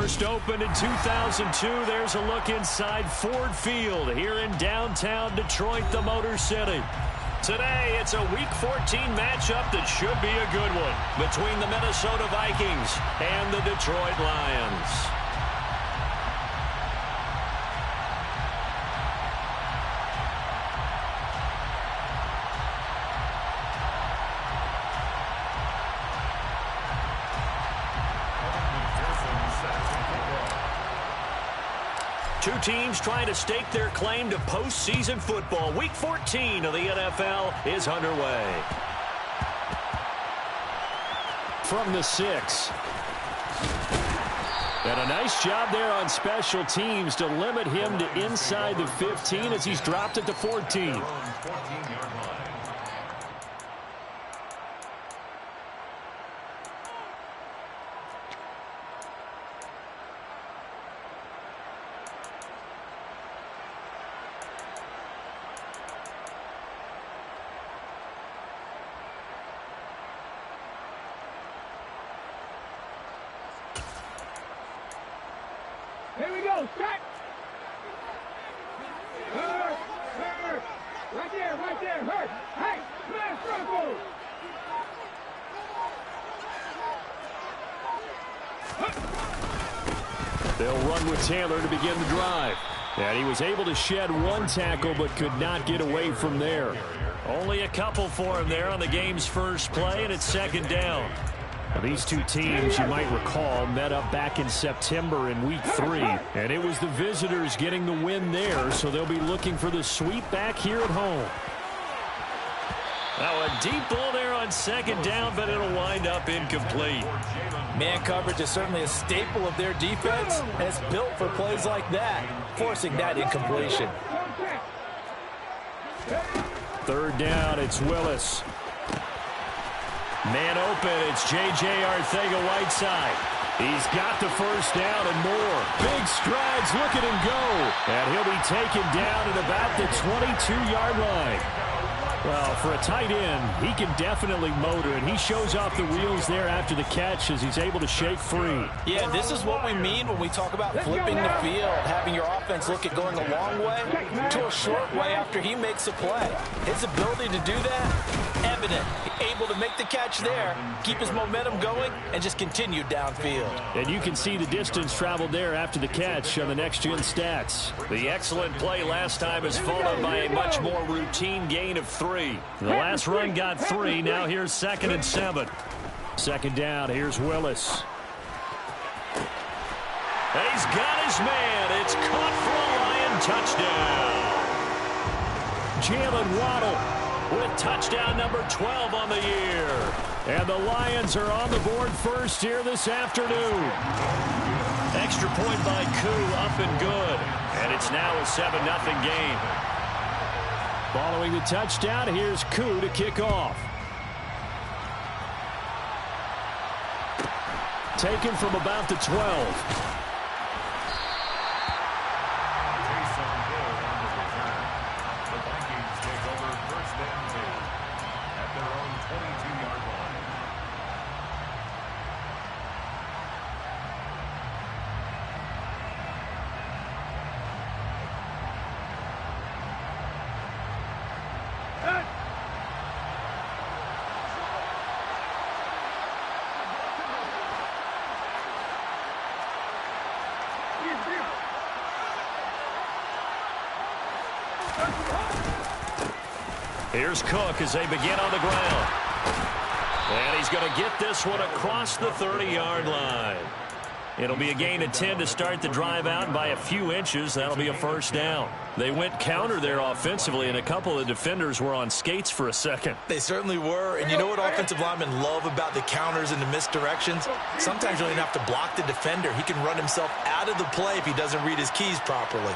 First opened in 2002. There's a look inside Ford Field here in downtown Detroit, the Motor City. Today, it's a Week 14 matchup that should be a good one between the Minnesota Vikings and the Detroit Lions. Two teams trying to stake their claim to postseason football. Week 14 of the NFL is underway. From the 6. And a nice job there on special teams to limit him to inside the 15 as he's dropped it to 14. Here we go, strike! Hurt! Right there, hurt! Hey, smash circle! They'll run with Taylor to begin the drive. And he was able to shed one tackle but could not get away from there. Only a couple for him there on the game's first play, and it's second down. Now, these two teams, you might recall, met up back in September in Week 3, and it was the visitors getting the win there, so they'll be looking for the sweep back here at home. Now, a deep ball there on second down, but it'll wind up incomplete. Man coverage is certainly a staple of their defense, and it's built for plays like that, forcing that incompletion. Third down, it's Willis. Man open, it's J.J. Arcega-Whiteside. He's got the first down and more. Big strides, look at him go. And he'll be taken down at about the 22-yard line. Well, for a tight end, he can definitely motor, and he shows off the wheels there after the catch as he's able to shake free. Yeah, this is what we mean when we talk about flipping the field, having your offense look at going a long way to a short way after he makes a play. His ability to do that, evident. Able to make the catch there, keep his momentum going, and just continue downfield. And you can see the distance traveled there after the catch on the next-gen stats. The excellent play last time is followed by a much more routine gain of 3. The last run got 3. Now here's 2nd and 7. Second down. Here's Willis. And he's got his man. It's caught for a Lion touchdown. Jalen Waddle with touchdown number 12 on the year. And the Lions are on the board first here this afternoon. Extra point by Koo, up and good. And it's now a 7-0 game. Following the touchdown, here's Koo to kick off. Taken from about the 12. Here's Cook as they begin on the ground. And he's going to get this one across the 30-yard line. It'll be a gain of 10 to start the drive out, and by a few inches, that'll be a first down. They went counter there offensively, and a couple of defenders were on skates for a second. They certainly were, and you know what offensive linemen love about the counters and the misdirections? Sometimes you don't even have to block the defender. He can run himself out of the play if he doesn't read his keys properly.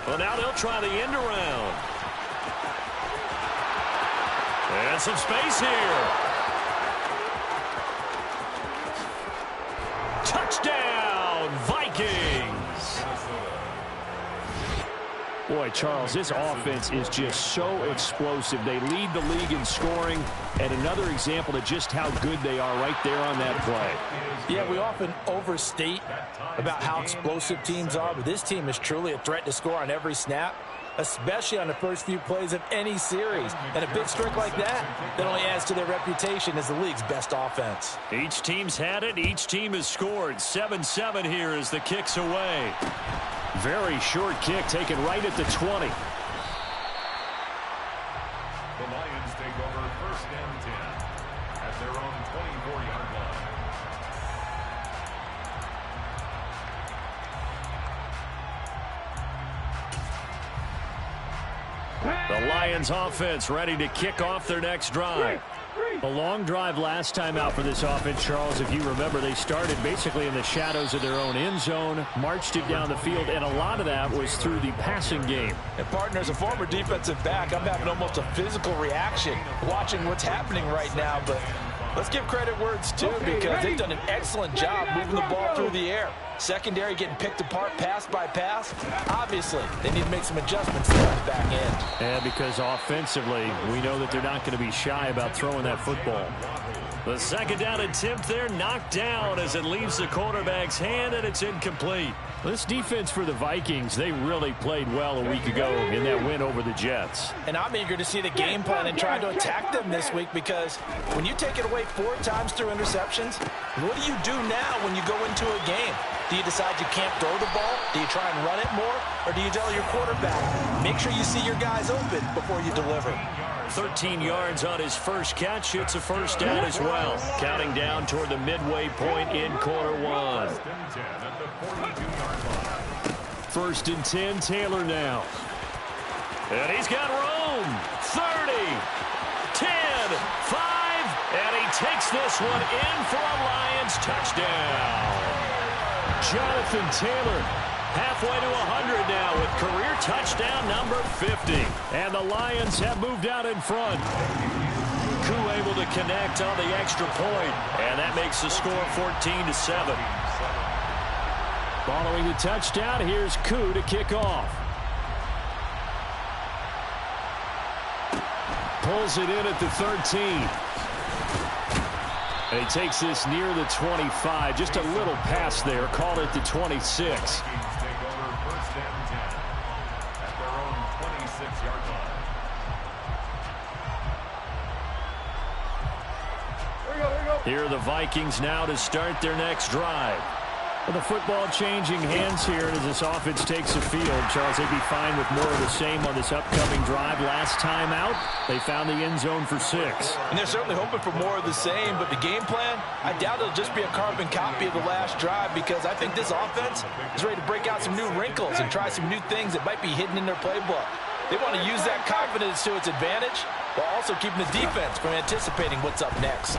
Well, now they'll try the end around. And some space here. Touchdown, Vikings. Boy, Charles, this offense is just so explosive. They lead the league in scoring, and another example of just how good they are right there on that play. Yeah, we often overstate about how explosive teams are, but this team is truly a threat to score on every snap, especially on the first few plays of any series. And a big streak like that only adds to their reputation as the league's best offense. Each team's had it. Each team has scored. 7-7 here as the kick's away. Very short kick taken right at the 20. The Lions take over 1st and 10 at their own 24-yard line. The Lions offense ready to kick off their next drive. A long drive last time out for this offense, Charles. If you remember, they started basically in the shadows of their own end zone, marched it down the field, and a lot of that was through the passing game. And partner, as a former defensive back, I'm having almost a physical reaction watching what's happening right now. But let's give credit where it's due, because they've done an excellent job moving the ball through the air. Secondary getting picked apart pass by pass. Obviously, they need to make some adjustments there on the back end. And because offensively, we know that they're not going to be shy about throwing that football. The 2nd down attempt there knocked down as it leaves the quarterback's hand, and it's incomplete. This defense for the Vikings, they really played well a week ago in that win over the Jets. And I'm eager to see the game plan and try to attack them this week, because when you take it away 4 times through interceptions, what do you do now when you go into a game? Do you decide you can't throw the ball? Do you try and run it more? Or do you tell your quarterback, make sure you see your guys open before you deliver? 13 yards on his first catch. It's a 1st down as well. Counting down toward the midway point in quarter 1. 1st and 10, Taylor now. And he's got room. 30, 10, 5, and he takes this one in for a Lions touchdown. Jonathan Taylor halfway to 100 now with career touchdown number 50. And the Lions have moved out in front. Koo able to connect on the extra point, and that makes the score 14-7. Following the touchdown, here's Koo to kick off. Pulls it in at the 13. And he takes this near the 25. Just a little pass there. Call it the 26. Here are the Vikings now to start their next drive. Well, the football changing hands here as this offense takes the field. Charles, they'd be fine with more of the same on this upcoming drive. Last time out, they found the end zone for 6. And they're certainly hoping for more of the same, but the game plan, I doubt it'll just be a carbon copy of the last drive, because I think this offense is ready to break out some new wrinkles and try some new things that might be hidden in their playbook. They want to use that confidence to its advantage while also keeping the defense from anticipating what's up next.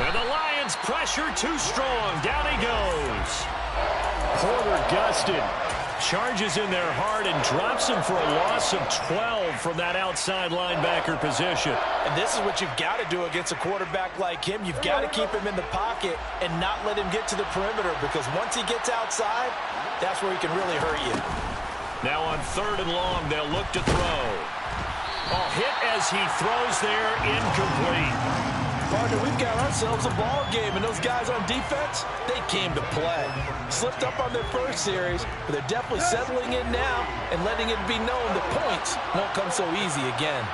And the Lions pressure too strong. Down he goes. Porter gusted. Charges in there hard and drops him for a loss of 12 from that outside linebacker position. And this is what you've got to do against a quarterback like him. You've got to keep him in the pocket and not let him get to the perimeter, because once he gets outside, that's where he can really hurt you. Now on 3rd and long, they'll look to throw. Oh, hit as he throws there, incomplete. Partner, we've got ourselves a ball game, and those guys on defense, they came to play. Slipped up on their first series, but they're definitely settling in now and letting it be known the points won't come so easy again.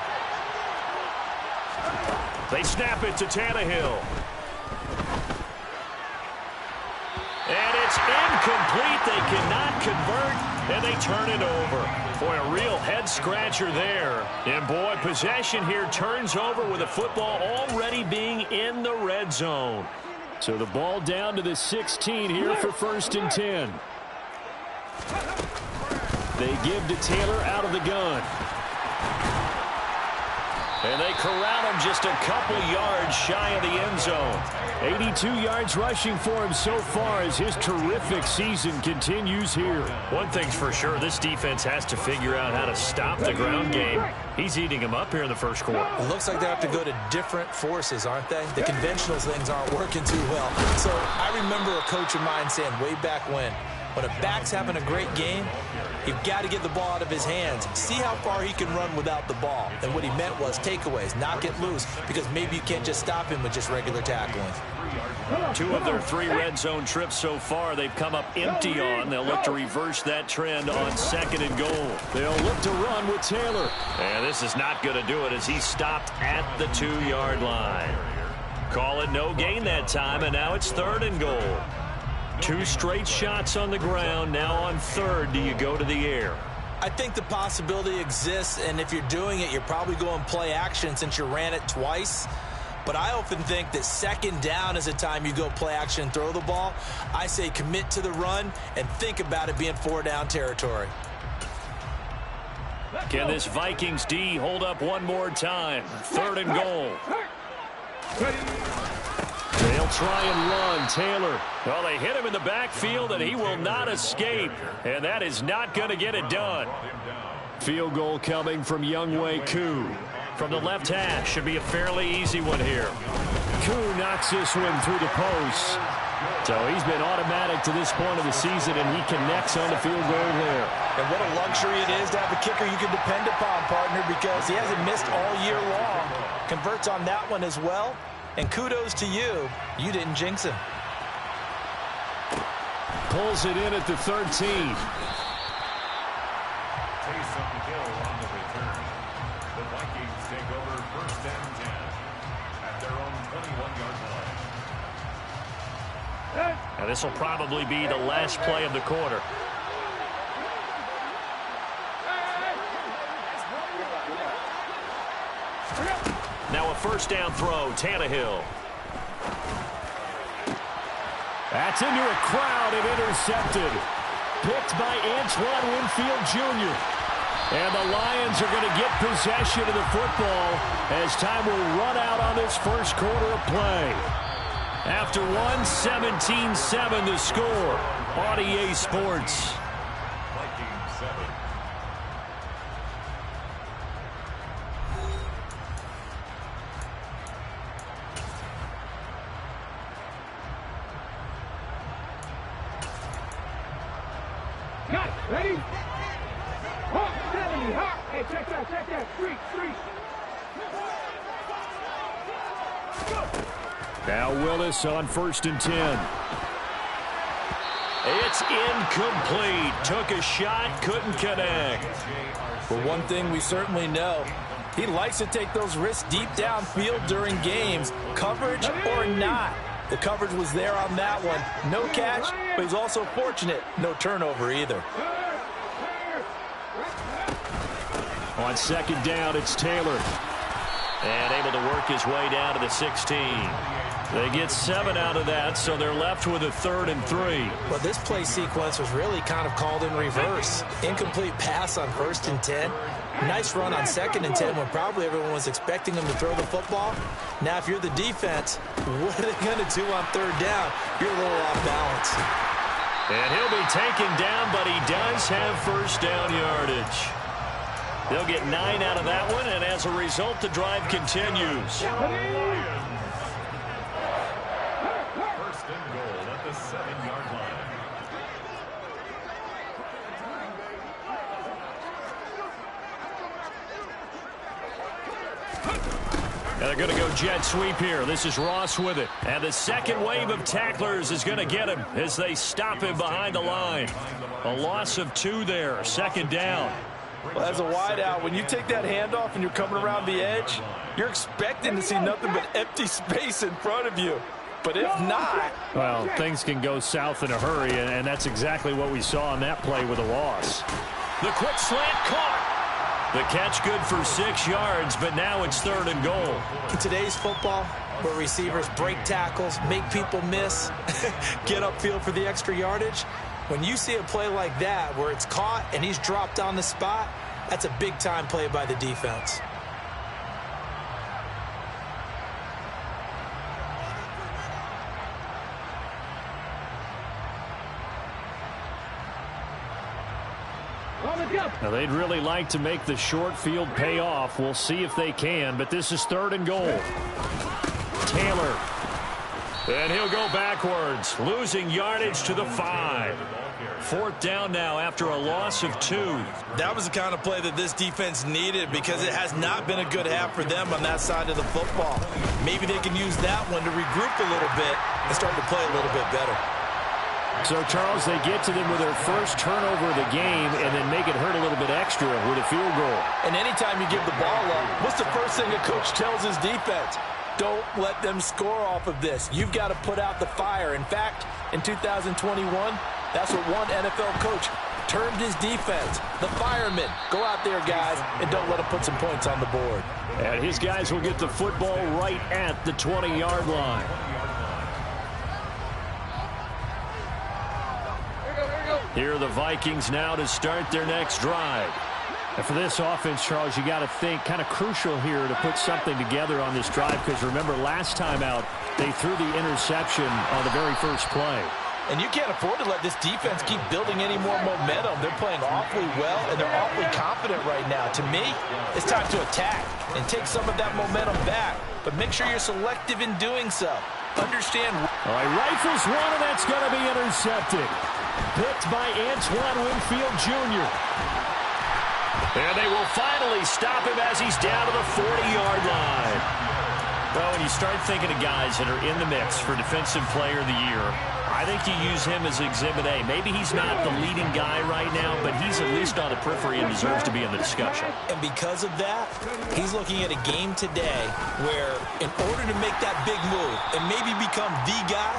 They snap it to Tannehill. And it's incomplete. They cannot convert, and they turn it over. Boy, a real head-scratcher there. And, boy, possession here turns over with the football already being in the red zone. So the ball down to the 16 here for 1st and 10. They give to Taylor out of the gun. And they corral him just a couple yards shy of the end zone. 82 yards rushing for him so far as his terrific season continues here. One thing's for sure, this defense has to figure out how to stop the ground game. He's eating them up here in the first quarter. It looks like they have to go to different forces, aren't they? The conventional things aren't working too well. So I remember a coach of mine saying way back when, When a back's having a great game, you've got to get the ball out of his hands. See how far he can run without the ball. And what he meant was takeaways, knock it loose, because maybe you can't just stop him with just regular tackling. 2 of their 3 red zone trips so far they've come up empty on. They'll look to reverse that trend on 2nd and goal. They'll look to run with Taylor. And this is not going to do it as he stopped at the 2-yard line. Call it no gain that time, and now it's 3rd and goal. 2 straight shots on the ground. Now on 3rd, do you go to the air? I think the possibility exists, and if you're doing it, you're probably going play action since you ran it twice. But I often think that 2nd down is the time you go play action and throw the ball. I say commit to the run and think about it being 4-down territory. Can this Vikings D hold up one more time? 3rd and goal. They'll try and run. Taylor. Well, they hit him in the backfield, and he will not escape. And that is not going to get it done. Field goal coming from Younghoe Koo. From the left hash. Should be a fairly easy one here. Koo knocks this one through the post. So he's been automatic to this point of the season, and he connects on the field goal there. And what a luxury it is to have a kicker you can depend upon, partner, because he hasn't missed all year long. Converts on that one as well. And kudos to you. You didn't jinx him. Pulls it in at the 13. Taysom Hill on the return. The Vikings take over 1st and 10 at their own 21-yard line. Now this will probably be the last play of the quarter. Now a 1st down throw, Tannehill. That's into a crowd and intercepted. Picked by Antoine Winfield Jr. And the Lions are going to get possession of the football as time will run out on this 1st quarter of play. After 17-7 the score on EA Sports. Vikings 7. Got it. Ready? Hawk, 70, Hawk. Hey, check that. Street. Now Willis on 1st and 10. It's incomplete. Took a shot, couldn't connect. Well, one thing we certainly know, he likes to take those risks deep downfield during games, coverage or not. The coverage was there on that one. No catch, but he's also fortunate. No turnover either. On 2nd down, it's Taylor. And able to work his way down to the 16. They get 7 out of that, so they're left with a 3rd and 3. Well, this play sequence was really kind of called in reverse. Incomplete pass on 1st and 10. Nice run on 2nd and 10 when probably everyone was expecting him to throw the football. Now, if you're the defense, what are they going to do on 3rd down? You're a little off balance. And he'll be taken down, but he does have 1st down yardage. They'll get 9 out of that one, and as a result, the drive continues. 1st and goal at the 7-yard line. And they're going to go jet sweep here. This is Ross with it. And the 2nd wave of tacklers is going to get him as they stop him behind the line. A loss of 2 there. 2nd down. Well, as a wideout, when you take that handoff and you're coming around the edge, you're expecting to see nothing but empty space in front of you. But if not... Well, things can go south in a hurry, and that's exactly what we saw on that play with a loss. The quick slant caught. The catch good for 6 yards, but now it's 3rd and goal. In today's football, where receivers break tackles, make people miss, get upfield for the extra yardage, when you see a play like that where it's caught and he's dropped on the spot, that's a big-time play by the defense. Now, they'd really like to make the short field pay off. We'll see if they can, but this is 3rd and goal. Taylor. And he'll go backwards, losing yardage to the 5. 4th down now after a loss of 2. That was the kind of play that this defense needed because it has not been a good half for them on that side of the football. Maybe they can use that one to regroup a little bit and start to play a little bit better. So, Charles, they get to them with their first turnover of the game and then make it hurt a little bit extra with a field goal. And anytime you give the ball up, what's the first thing a coach tells his defense? Don't let them score off of this. You've got to put out the fire. In fact, in 2021, that's what one NFL coach termed his defense. The firemen. Go out there, guys, and don't let them put some points on the board. And his guys will get the football right at the 20-yard line. Here are the Vikings now to start their next drive. And for this offense, Charles, you got to think kind of crucial here to put something together on this drive because remember last time out they threw the interception on the very first play. And you can't afford to let this defense keep building any more momentum. They're playing awfully well, and they're awfully confident right now. To me, it's time to attack and take some of that momentum back. But make sure you're selective in doing so. Understand. All right, rifles one, and that's going to be intercepted. Picked by Antoine Winfield Jr. And they will finally stop him as he's down to the 40-yard line. Well, when you start thinking of guys that are in the mix for Defensive Player of the Year, I think you use him as Exhibit A. Maybe he's not the leading guy right now, but he's at least on the periphery and deserves to be in the discussion. And because of that, he's looking at a game today where in order to make that big move and maybe become the guy,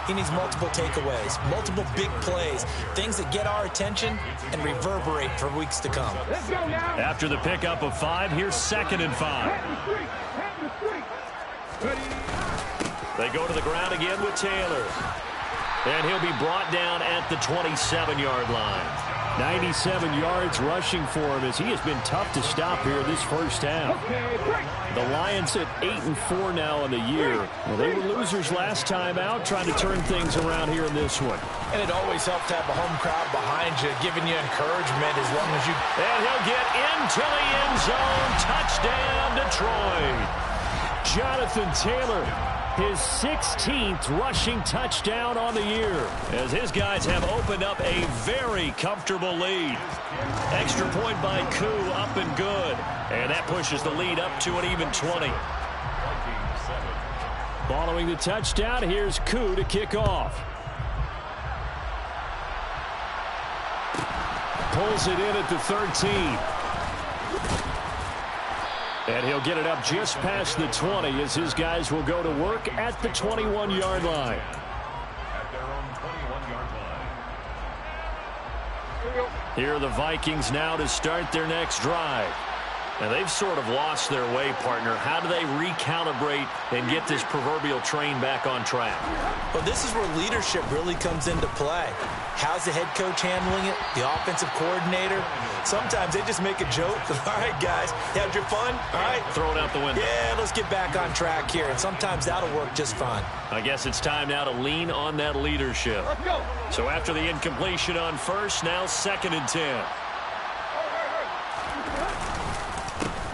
he needs multiple takeaways, multiple big plays, things that get our attention and reverberate for weeks to come. After the pickup of 5, here's 2nd and 5. They go to the ground again with Taylor. And he'll be brought down at the 27-yard line. 97 yards rushing for him as he has been tough to stop here this first half. The Lions at 8-4 now in the year. Well, they were losers last time out, trying to turn things around here in this one. And it always helps to have a home crowd behind you, giving you encouragement as long as you... And he'll get into the end zone. Touchdown, Detroit. Jonathan Taylor, his 16th rushing touchdown on the year, as his guys have opened up a very comfortable lead. Extra point by Koo, up and good. And that pushes the lead up to an even 20. Following the touchdown, here's Koo to kick off. Pulls it in at the 13. And he'll get it up just past the 20 as his guys will go to work at the 21-yard line. At their own 21-yard line. Here are the Vikings now to start their next drive. And they've sort of lost their way, partner. How do they recalibrate and get this proverbial train back on track? Well, this is where leadership really comes into play. How's the head coach handling it? The offensive coordinator? Sometimes they just make a joke. All right, guys, you had your fun? All right. Throw it out the window. Yeah, let's get back on track here. And sometimes that'll work just fine. I guess it's time now to lean on that leadership. Let's go. So after the incompletion on first, now 2nd and 10.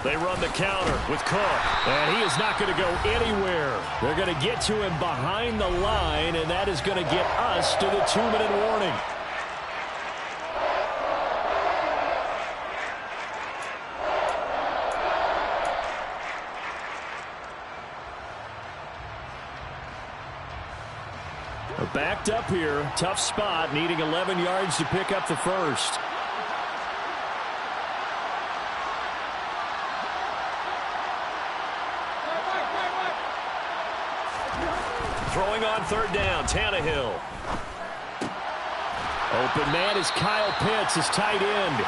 They run the counter with Cook, and he is not going to go anywhere. They're going to get to him behind the line, and that is going to get us to the 2-minute warning. They're backed up here, tough spot, needing 11 yards to pick up the first. Throwing on 3rd down, Tannehill. Open man is Kyle Pitts, his tight end.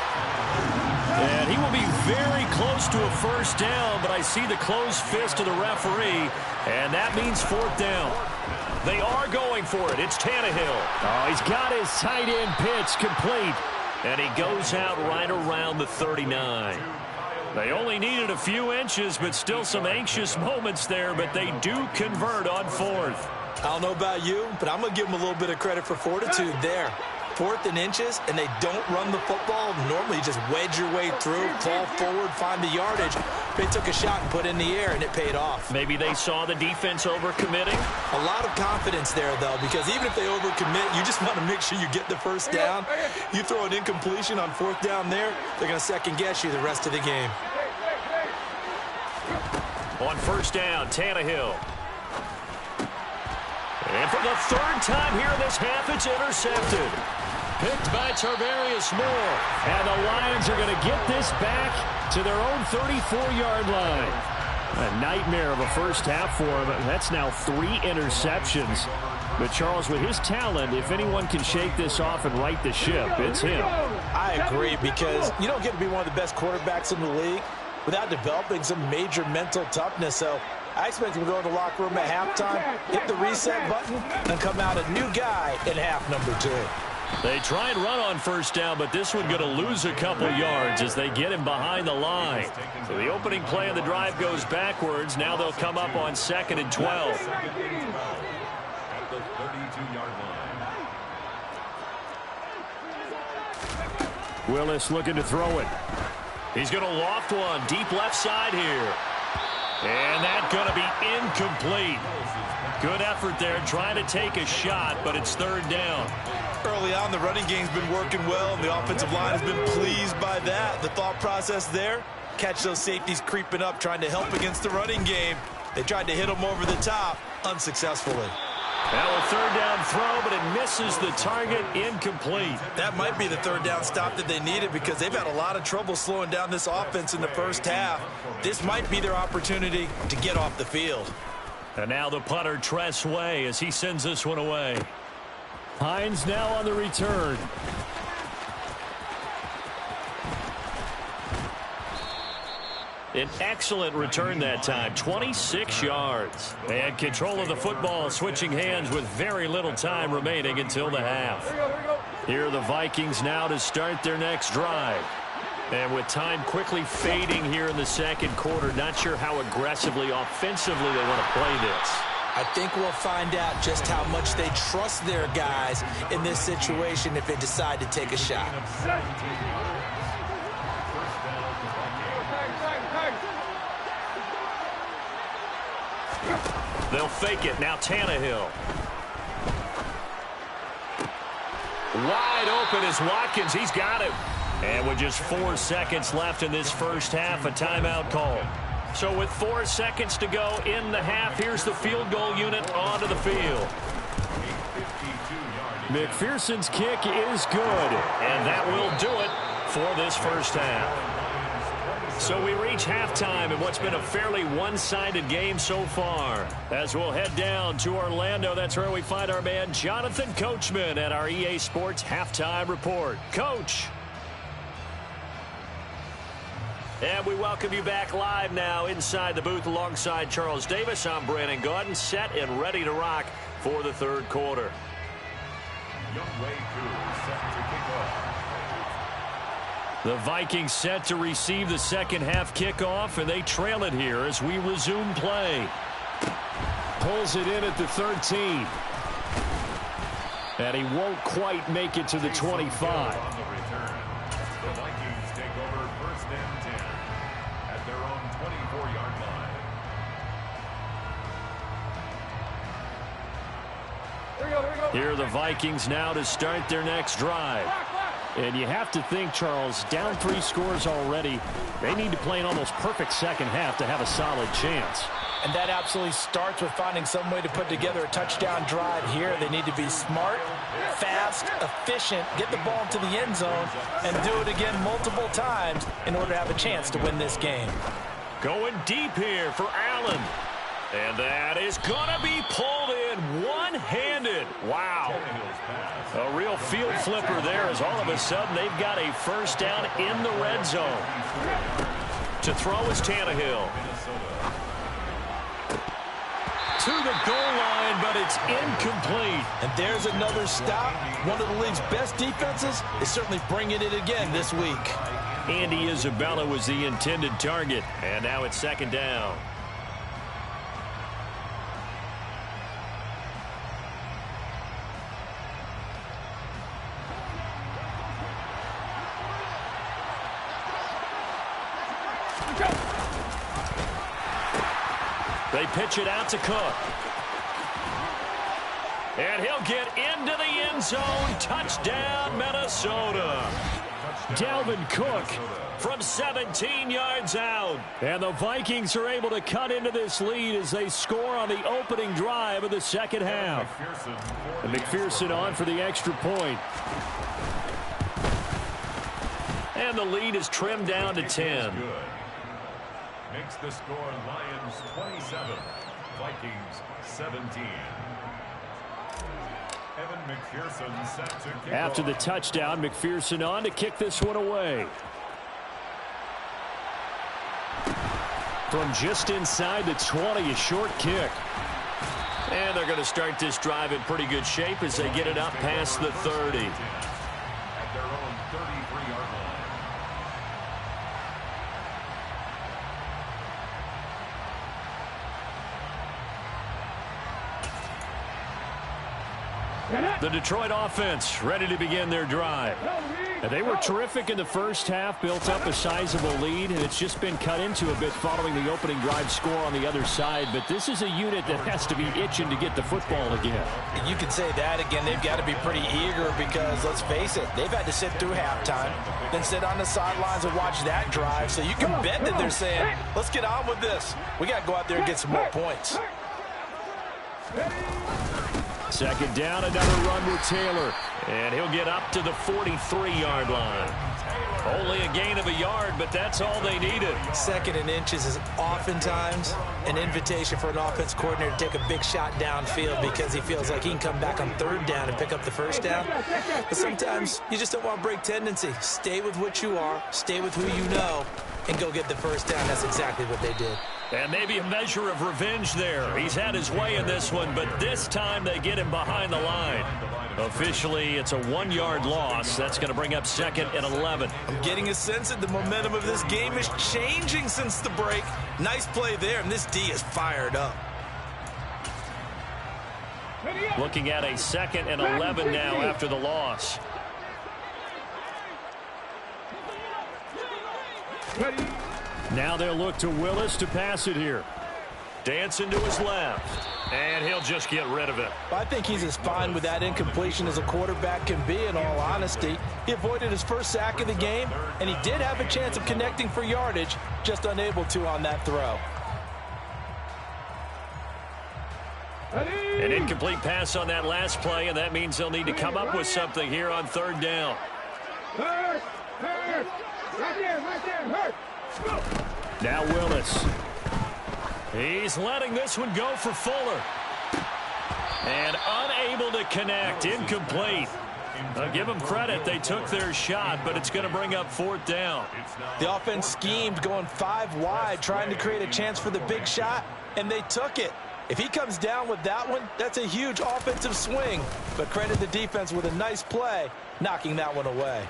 And he will be very close to a first down, but I see the closed fist of the referee, and that means 4th down. They are going for it. It's Tannehill. Oh, he's got his tight end Pitts complete, and he goes out right around the 39. They only needed a few inches, but still some anxious moments there, but they do convert on 4th. I don't know about you, but I'm going to give them a little bit of credit for fortitude there. 4th and inches, and they don't run the football. Normally, you just wedge your way through, fall forward, find the yardage. They took a shot and put it in the air, and it paid off. Maybe they saw the defense overcommitting. A lot of confidence there, though, because even if they overcommit, you just want to make sure you get the first down. You throw an incompletion on fourth down there, they're going to second-guess you the rest of the game. On first down, Tannehill. And for the third time here in this half, it's intercepted. Picked by Tarvarius Moore. And the Lions are going to get this back to their own 34-yard line. A nightmare of a first half for him. That's now 3 interceptions. But, Charles, with his talent, if anyone can shake this off and right the ship, it's him. I agree, because you don't get to be one of the best quarterbacks in the league without developing some major mental toughness. So I expect him to go in the locker room at halftime, hit the reset button, and come out a new guy in half number 2. They try and run on first down, but this one going to lose a couple yards as they get him behind the line. So the opening play of the drive goes backwards. Now they'll come up on 2nd and 12. At the 32-yard line. Willis looking to throw it. He's going to loft one deep left side here. And that's going to be incomplete. Good effort there trying to take a shot, but it's 3rd down. Early on, the running game's been working well, and the offensive line has been pleased by that. The thought process there, catch those safeties creeping up, trying to help against the running game. They tried to hit them over the top, unsuccessfully. Now a 3rd down throw, but it misses the target, incomplete. That might be the 3rd down stop that they needed, because they've had a lot of trouble slowing down this offense in the first half. This might be their opportunity to get off the field. And now the punter, Tress Way, as he sends this one away. Hines now on the return. An excellent return that time, 26 yards. And control of the football switching hands with very little time remaining until the half. Here are the Vikings now to start their next drive. And with time quickly fading here in the second quarter, not sure how aggressively, offensively they want to play this. I think we'll find out just how much they trust their guys in this situation if they decide to take a shot. They'll fake it. Now Tannehill. Wide open is Watkins. He's got it. And with just 4 seconds left in this first half, a timeout call. So with 4 seconds to go in the half, here's the field goal unit onto the field. McPherson's kick is good, and that will do it for this first half. So we reach halftime in what's been a fairly one-sided game so far. As we'll head down to Orlando, that's where we find our man Jonathan Coachman at our EA Sports Halftime Report. Coach. And we welcome you back live now inside the booth alongside Charles Davis. I'm Brandon Gaudin, set and ready to rock for the third quarter. Youngway Koo set to kick off. The Vikings set to receive the second half kickoff, and they trail it here as we resume play. Pulls it in at the 13. And he won't quite make it to the 25. On the return, the Vikings take over first and 10 at their own 24-yard line. Here are the Vikings now to start their next drive. And you have to think, Charles, down 3 scores already. They need to play an almost perfect second half to have a solid chance. And that absolutely starts with finding some way to put together a touchdown drive here. They need to be smart, fast, efficient, get the ball into the end zone, and do it again multiple times in order to have a chance to win this game. Going deep here for Allen. And that is going to be pulled in one-handed. Wow. A real field flipper there as all of a sudden they've got a first down in the red zone. To throw is Tannehill. To the goal line, but it's incomplete. And there's another stop. One of the league's best defenses is certainly bringing it again this week. Andy Isabella was the intended target. And now it's second down. They pitch it out to Cook. And he'll get into the end zone. Touchdown, Minnesota. Dalvin Cook from 17 yards out. And the Vikings are able to cut into this lead as they score on the opening drive of the second half. And McPherson on for the extra point. And the lead is trimmed down to 10. Makes the score Lions 27, Vikings 17. Evan McPherson set to kick After the off. touchdown, McPherson on to kick this one away. From just inside the 20, a short kick. And they're going to start this drive in pretty good shape as they get it up past the 30. At their own 33-yard line. The Detroit offense ready to begin their drive. And they were terrific in the first half, built up a sizable lead, and it's just been cut into a bit following the opening drive score on the other side. But this is a unit that has to be itching to get the football again. You could say that again. They've got to be pretty eager because, let's face it, they've had to sit through halftime, then sit on the sidelines and watch that drive. So you can bet that they're saying, let's get on with this. We got to go out there and get some more points. Second down, another run with Taylor. And he'll get up to the 43-yard line. Only a gain of a yard, but that's all they needed. Second and inches is oftentimes an invitation for an offense coordinator to take a big shot downfield because he feels like he can come back on third down and pick up the first down. But sometimes you just don't want to break tendency. Stay with what you are, stay with who you know, and go get the first down. That's exactly what they did. And maybe a measure of revenge there. He's had his way in this one, but this time they get him behind the line. Officially, it's a 1-yard loss. That's going to bring up 2nd and 11. I'm getting a sense that the momentum of this game is changing since the break. Nice play there, and this D is fired up. Looking at a 2nd and 11 now after the loss. Now they'll look to Willis to pass it here. Dancing to his left. And he'll just get rid of it. I think he's as fine with that incompletion as a quarterback can be, in all honesty. He avoided his first sack of the game, and he did have a chance of connecting for yardage, just unable to on that throw. An incomplete pass on that last play, and that means they'll need to come up with something here on third down. Hurt. Right there, hurt. Now Willis. He's letting this one go for Fuller. And unable to connect. Incomplete. I'll give them credit. They took their shot, but it's going to bring up 4th down. The offense schemed going 5 wide, trying to create a chance for the big shot, and they took it. If he comes down with that one, that's a huge offensive swing. But credit the defense with a nice play, knocking that one away.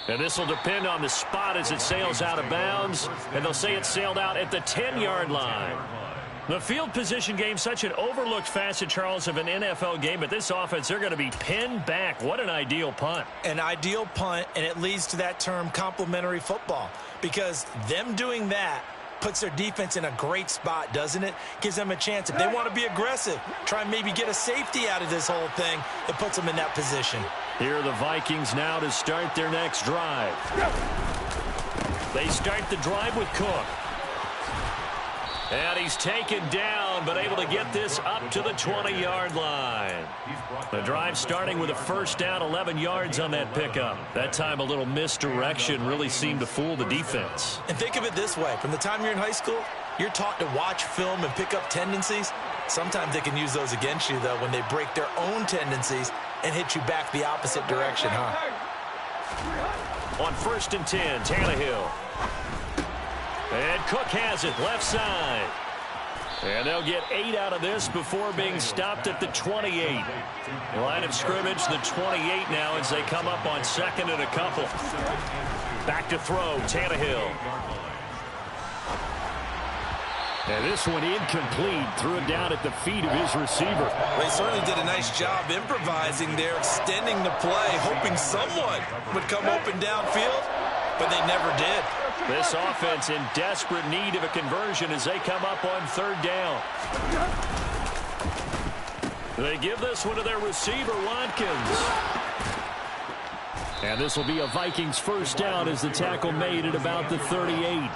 And this will depend on the spot as it sails out of bounds. And they'll say it sailed out at the 10-yard line. The field position game, such an overlooked facet, Charles, of an NFL game. But this offense, they're going to be pinned back. What an ideal punt. An ideal punt, and it leads to that term complementary football. Because them doing that puts their defense in a great spot, doesn't it? Gives them a chance. If they want to be aggressive, try and maybe get a safety out of this whole thing, it puts them in that position. Here are the Vikings now to start their next drive. They start the drive with Cook. And he's taken down, but able to get this up to the 20-yard line. The drive starting with a first down, 11 yards on that pickup. That time a little misdirection really seemed to fool the defense. And think of it this way. From the time you're in high school, you're taught to watch film and pick up tendencies. Sometimes they can use those against you, though, when they break their own tendencies and hit you back the opposite direction, huh? On 1st and 10, Tannehill. And Cook has it, left side. And they'll get 8 out of this before being stopped at the 28. The line of scrimmage, the 28 now as they come up on 2nd and a couple. Back to throw, Tannehill. And this one incomplete, threw it down at the feet of his receiver. They certainly did a nice job improvising there, extending the play, hoping someone would come open downfield, but they never did. This offense in desperate need of a conversion as they come up on third down. They give this one to their receiver, Watkins. And this will be a Vikings first down as the tackle made at about the 38.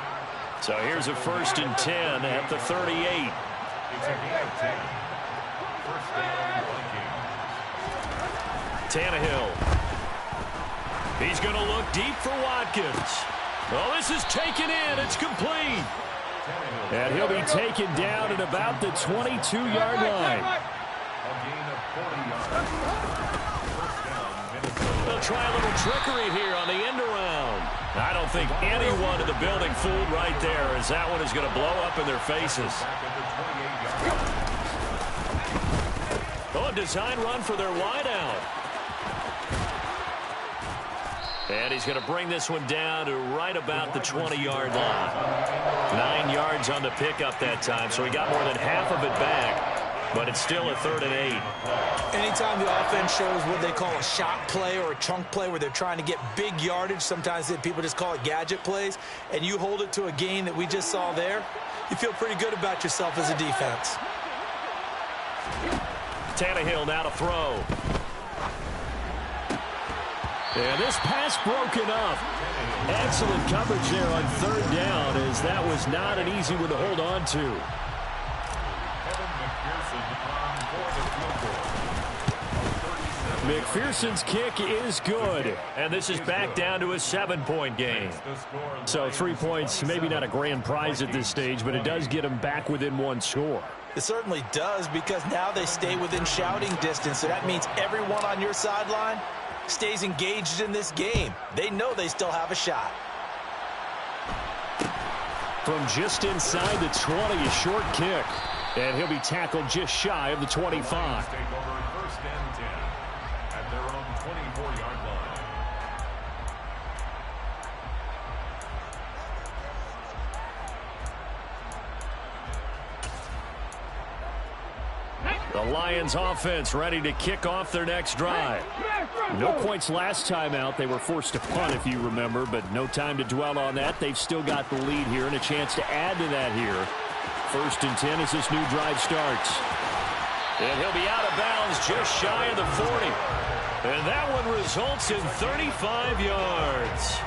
So here's a 1st and 10 at the 38. It's a gain of 10. First down, Vikings. Tannehill. He's going to look deep for Watkins. Well, this is taken in. It's complete. And he'll be taken down at about the 22-yard line. A gain of 40 yards. First down, Minnesota. They'll try a little trickery here on the end around. I don't think anyone in the building fooled right there, as that one is going to blow up in their faces. Back at the 28-yard line. Oh, a design run for their wideout. And he's going to bring this one down to right about the 20-yard line. 9 yards on the pickup that time, so he got more than half of it back. But it's still a 3rd and 8. Anytime the offense shows what they call a shot play or a chunk play where they're trying to get big yardage, sometimes people just call it gadget plays, and you hold it to a gain that we just saw there, you feel pretty good about yourself as a defense. Tannehill now to throw. And this pass broken up. Excellent coverage there on 3rd down, as that was not an easy one to hold on to. McPherson's kick is good, and this is back down to a 7-point game. So 3 points, maybe not a grand prize at this stage, but it does get them back within 1 score. It certainly does, because now they stay within shouting distance, so that means everyone on your sideline stays engaged in this game. They know they still have a shot. From just inside the 20, a short kick, and he'll be tackled just shy of the 25. Take over 1st and 10 at their own 24-yard line. The Lions offense ready to kick off their next drive. No points last time out. They were forced to punt, if you remember, but no time to dwell on that. They've still got the lead here and a chance to add to that here. 1st and 10 as this new drive starts. And he'll be out of bounds just shy of the 40. And that one results in 35 yards.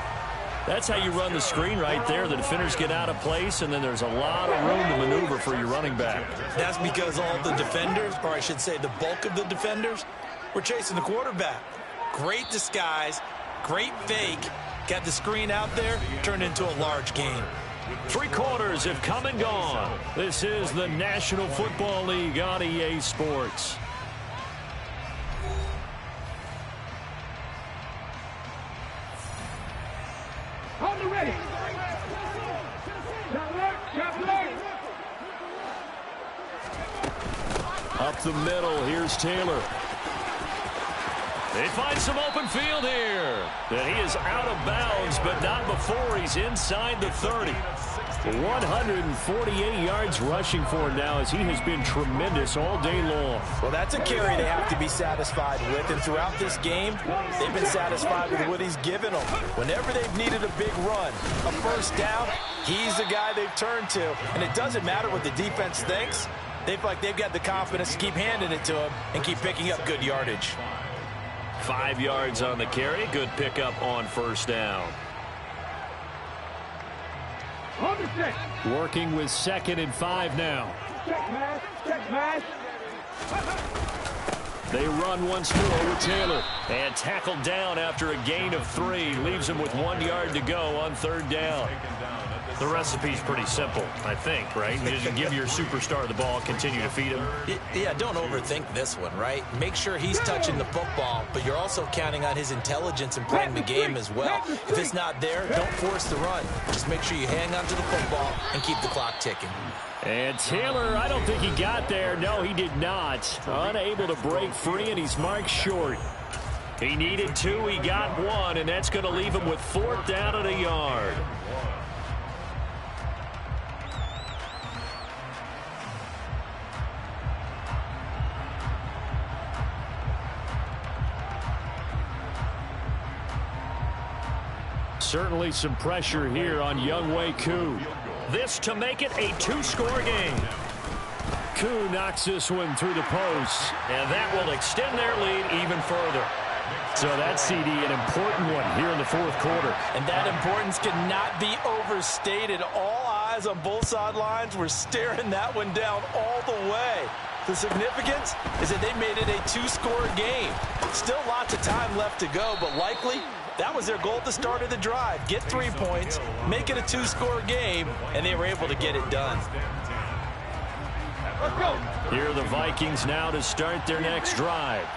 That's how you run the screen right there. The defenders get out of place, and then there's a lot of room to maneuver for your running back. That's because all the defenders, or I should say the bulk of the defenders, were chasing the quarterback. Great disguise, great fake. Got the screen out there, turned into a large gain. 3 quarters have come and gone. This is the National Football League on EA Sports. Hold it ready. Shot alert. Up the middle, here's Taylor. They find some open field here. And he is out of bounds, but not before he's inside the 30. 148 yards rushing for him now, as he has been tremendous all day long. Well, that's a carry they have to be satisfied with, and throughout this game, they've been satisfied with what he's given them. Whenever they've needed a big run, a first down, he's the guy they've turned to. And it doesn't matter what the defense thinks. They feel like they've got the confidence to keep handing it to him and keep picking up good yardage. 5 yards on the carry. Good pickup on 1st down. Working with 2nd and 5 now. Check mash. They run once more with Taylor. And tackled down after a gain of 3. Leaves him with 1 yard to go on 3rd down. The recipe's pretty simple, I think, right? You just give your superstar the ball, continue to feed him. Yeah, don't overthink this one, right? Make sure he's touching the football, but you're also counting on his intelligence and playing the game as well. If it's not there, don't force the run. Just make sure you hang on to the football and keep the clock ticking. And Taylor, I don't think he got there. No, he did not. Unable to break free, and he's marked short. He needed 2, he got 1, and that's going to leave him with 4th down and a yard. Certainly some pressure here on Younghoe Koo. This to make it a two-score game. Koo knocks this one through the post, and that will extend their lead even further. So that CD, an important one here in the fourth quarter. And that importance cannot be overstated. All eyes on both sidelines were staring that one down all the way. The significance is that they made it a two-score game. Still lots of time left to go, but likely that was their goal at the start of the drive. Get 3 points, make it a two-score game, and they were able to get it done. Here are the Vikings now to start their next drive.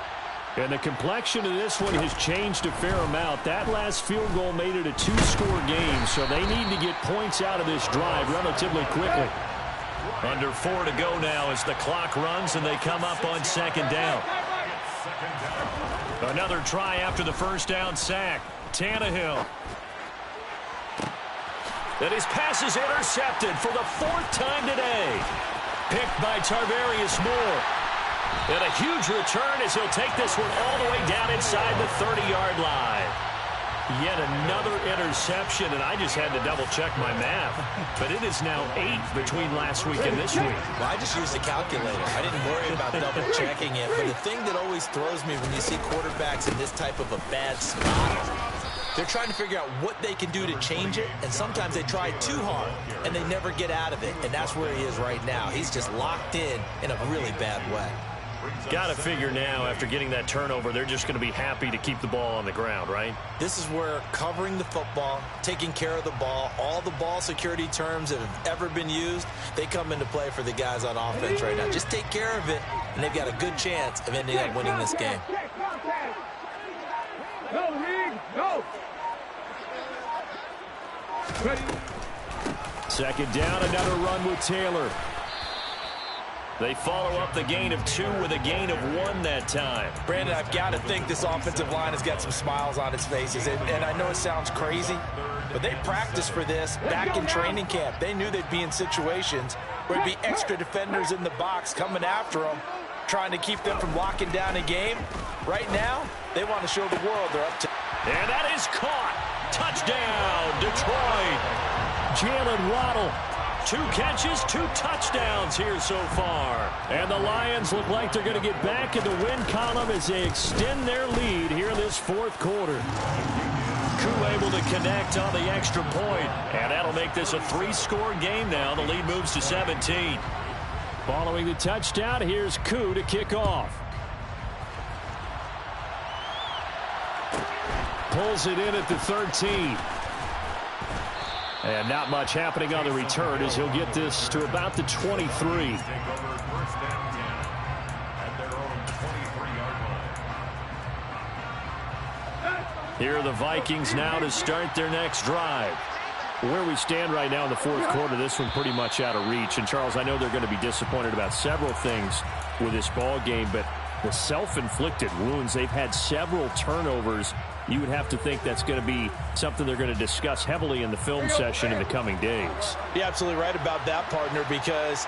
And the complexion of this one has changed a fair amount. That last field goal made it a two-score game, so they need to get points out of this drive relatively quickly. Under 4 to go now as the clock runs and they come up on second down. Another try after the first down sack. Tannehill. And his pass is intercepted for the 4th time today. Picked by Tarvarius Moore. And a huge return as he'll take this one all the way down inside the 30-yard line. Yet another interception, and I just had to double-check my math. But it is now 8 between last week and this week. Well, I just used a calculator. I didn't worry about double-checking it. But the thing that always throws me when you see quarterbacks in this type of a bad spot, they're trying to figure out what they can do to change it, and sometimes they try too hard, and they never get out of it. And that's where he is right now. He's just locked in a really bad way. Got to figure now, after getting that turnover, they're just going to be happy to keep the ball on the ground, right? This is where covering the football, taking care of the ball, all the ball security terms that have ever been used, they come into play for the guys on offense right now. Just take care of it, and they've got a good chance of ending up winning this game. No, Reed, no. Ready. Second down, another run with Taylor. They follow up the gain of 2 with a gain of 1 that time. Brandon, I've got to think this offensive line has got some smiles on its faces. And I know it sounds crazy, but they practiced for this back in training camp. They knew they'd be in situations where there'd be extra defenders in the box coming after them, trying to keep them from locking down a game. Right now, they want to show the world they're up to. And that is caught. Touchdown, Detroit. Jalen Waddle. 2 catches, 2 touchdowns here so far. And the Lions look like they're going to get back in the win column as they extend their lead here in this fourth quarter. Koo able to connect on the extra point. And that'll make this a 3-score game now. The lead moves to 17. Following the touchdown, here's Koo to kick off. Pulls it in at the 13. And not much happening on the return as he'll get this to about the 23. Here are the Vikings now to start their next drive. Where we stand right now in the fourth quarter, this one pretty much out of reach. And, Charles, I know they're going to be disappointed about several things with this ball game, but the self-inflicted wounds, they've had several turnovers. You would have to think that's going to be something they're going to discuss heavily in the film session in the coming days. You're absolutely right about that, partner, because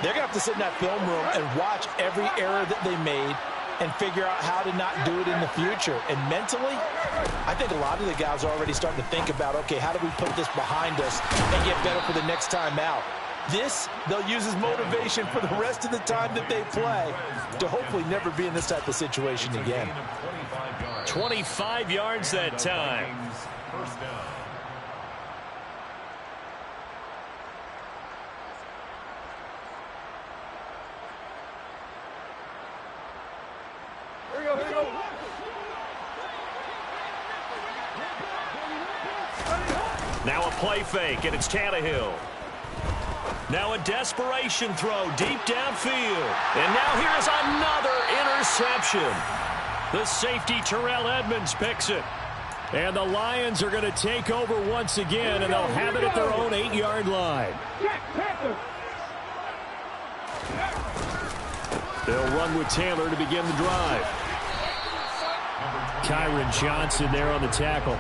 they're going to have to sit in that film room and watch every error that they made and figure out how to not do it in the future. And mentally, I think a lot of the guys are already starting to think about, okay, how do we put this behind us and get better for the next time out? This, they'll use as motivation for the rest of the time that they play to hopefully never be in this type of situation again. 25 yards that time. First down. Here we go, here we go. Now a play fake, and it's Tannehill. Now a desperation throw deep downfield. And now here's another interception. The safety, Terrell Edmonds, picks it. And the Lions are going to take over once again, and they'll have it at their own 8-yard line. They'll run with Taylor to begin the drive. Kyron Johnson there on the tackle.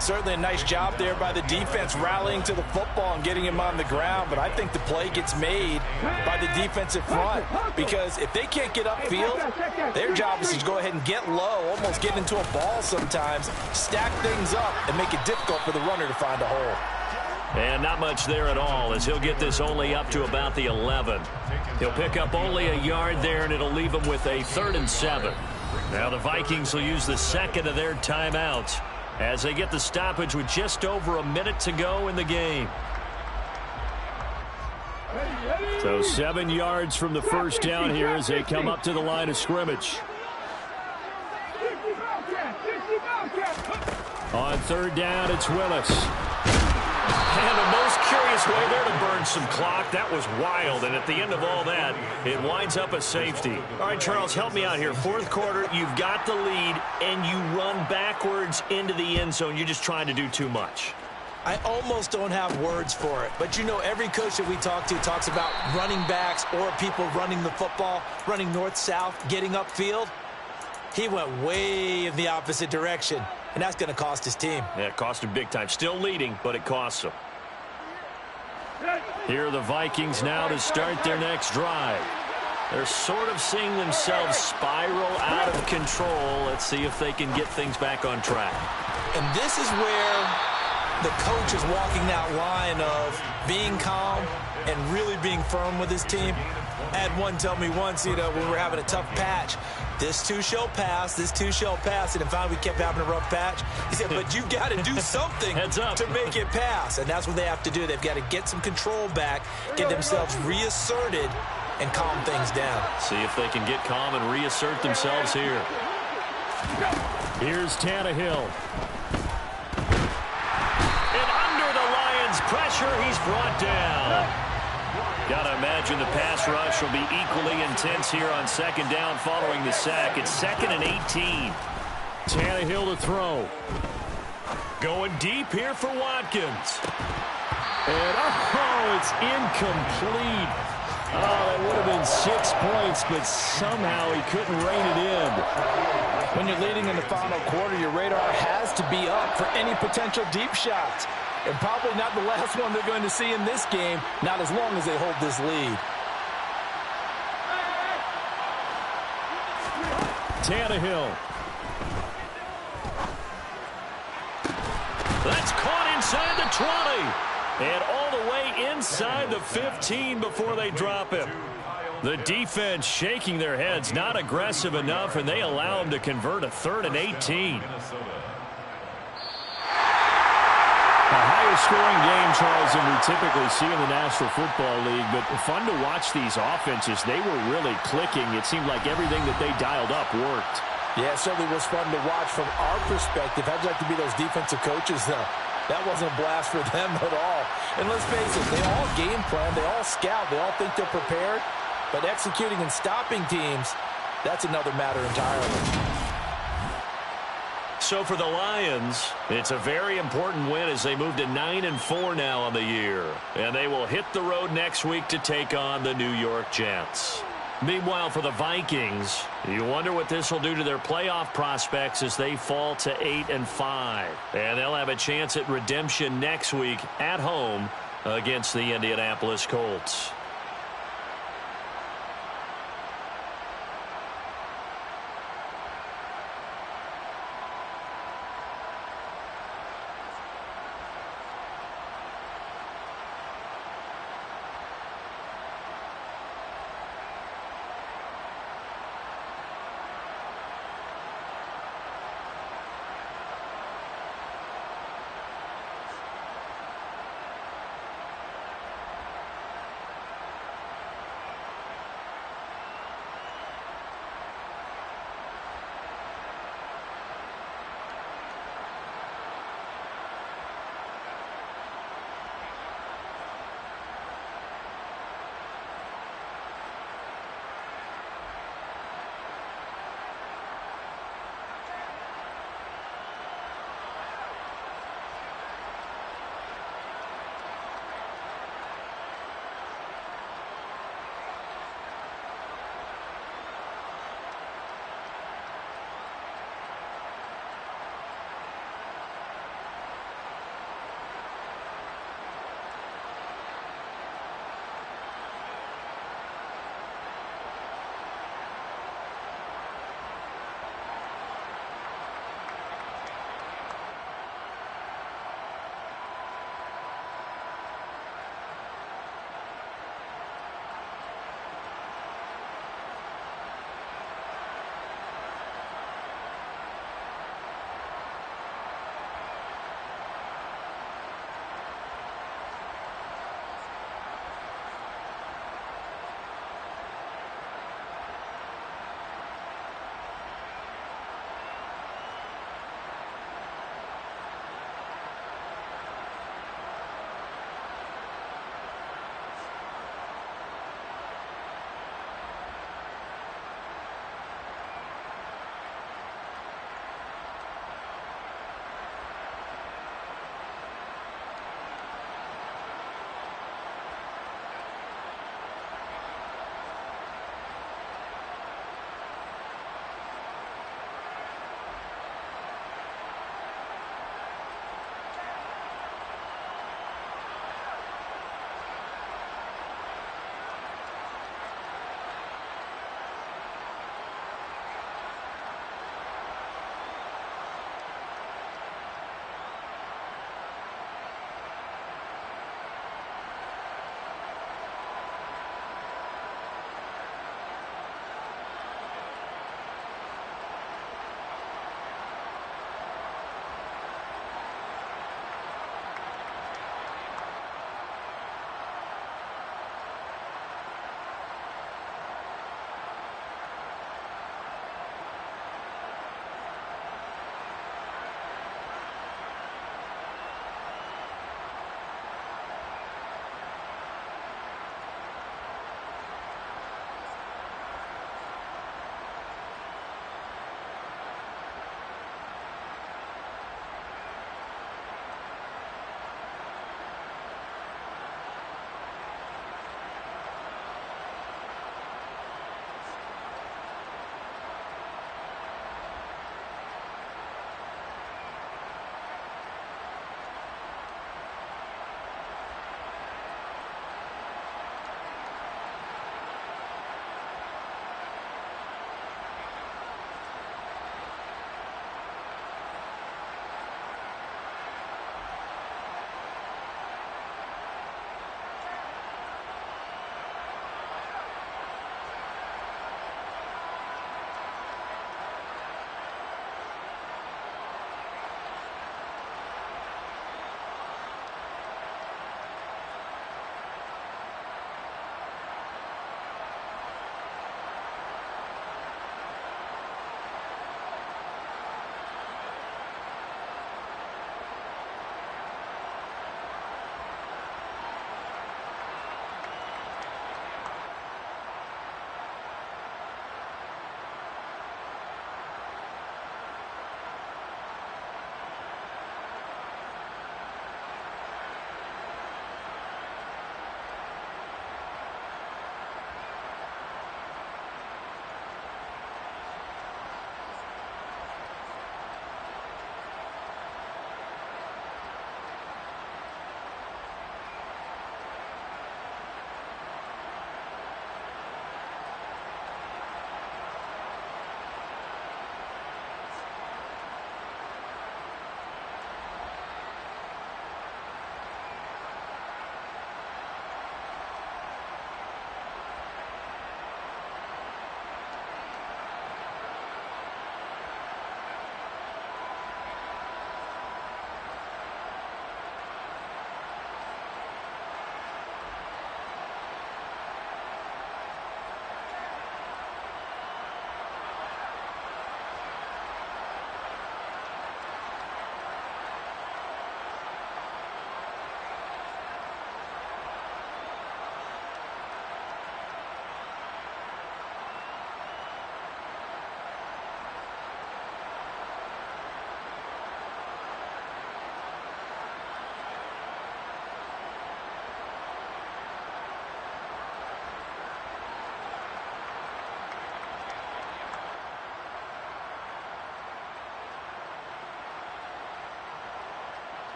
Certainly a nice job there by the defense rallying to the football and getting him on the ground, but I think the play gets made by the defensive front because if they can't get upfield, their job is to go ahead and get low, almost get into a ball sometimes, stack things up, and make it difficult for the runner to find a hole. And not much there at all as he'll get this only up to about the 11. He'll pick up only a yard there, and it'll leave him with a 3rd and 7. Now the Vikings will use the second of their timeouts as they get the stoppage with just over a minute to go in the game. So 7 yards from the first down here as they come up to the line of scrimmage. On 3rd down, it's Willis. And the most curious way there to burn some clock. That was wild, and at the end of all that, it winds up a safety. All right, Charles, help me out here. 4th quarter, you've got the lead, and you run backwards into the end zone. You're just trying to do too much. I almost don't have words for it, but you know every coach that we talk to talks about running backs or people running the football, running north-south, getting upfield. He went way in the opposite direction, and that's going to cost his team. Yeah, it cost him big time. Still leading, but it costs him. Here are the Vikings now to start their next drive. They're sort of seeing themselves spiral out of control. Let's see if they can get things back on track. And this is where the coach is walking that line of being calm and really being firm with his team. I had one tell me once, when we were having a tough patch, this too shall pass, this too shall pass, and finally we kept having a rough patch. He said, but you got to do something to make it pass, and that's what they have to do. They've got to get some control back, get themselves reasserted, and calm things down. See if they can get calm and reassert themselves here. Here's Tannehill. And under the Lions' pressure, he's brought down. Got to imagine the pass rush will be equally intense here on 2nd down following the sack. It's 2nd and 18. Tannehill to throw. Going deep here for Watkins. And, it's incomplete. That would have been 6 points, but somehow he couldn't rein it in. When you're leading in the final quarter, your radar has to be up for any potential deep shots. And probably not the last one they're going to see in this game, not as long as they hold this lead. Tannehill. That's caught inside the 20. And all the way inside the 15 before they drop him. The defense shaking their heads, not aggressive enough, and they allow him to convert a 3rd and 18. A higher scoring game, Charles, than we typically see in the National Football League, but fun to watch these offenses. They were really clicking. It seemed like everything that they dialed up worked. Yeah, it certainly was fun to watch from our perspective. How'd you like to be those defensive coaches, though? That wasn't a blast for them at all. And let's face it, they all game plan, they all scout, they all think they're prepared, but executing and stopping teams, that's another matter entirely. So for the Lions, it's a very important win as they move to 9-4 now on the year. And they will hit the road next week to take on the New York Jets. Meanwhile, for the Vikings, you wonder what this will do to their playoff prospects as they fall to 8-5. And they'll have a chance at redemption next week at home against the Indianapolis Colts.